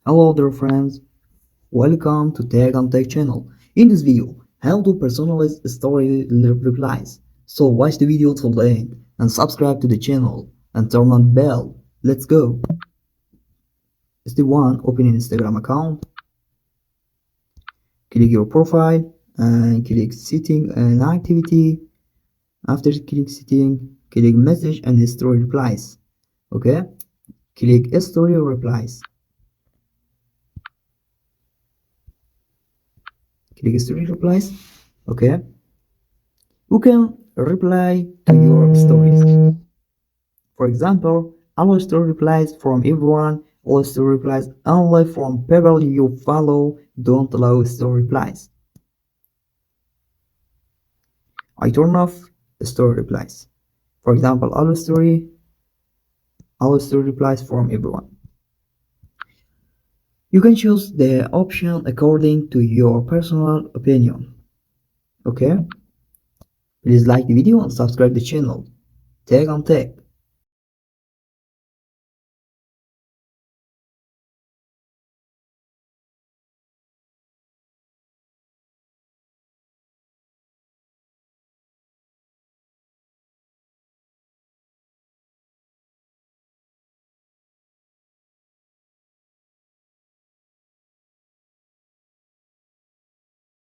Hello dear friends, welcome to Tag and Tech channel. In this video, how to personalize story replies. So watch the video till the end and subscribe to the channel and turn on the bell. Let's go. Step 1. Open an Instagram account. Click your profile and click setting and activity. After click setting, click message and story replies. Okay? Click story replies. Click story replies. Okay? You can reply to your stories. For example, allow story replies from everyone, allow story replies only from people you follow, don't allow story replies. I turn off story replies. For example, allow story replies from everyone. You can choose the option according to your personal opinion. Okay? Please like the video and subscribe the channel. Tag on tech.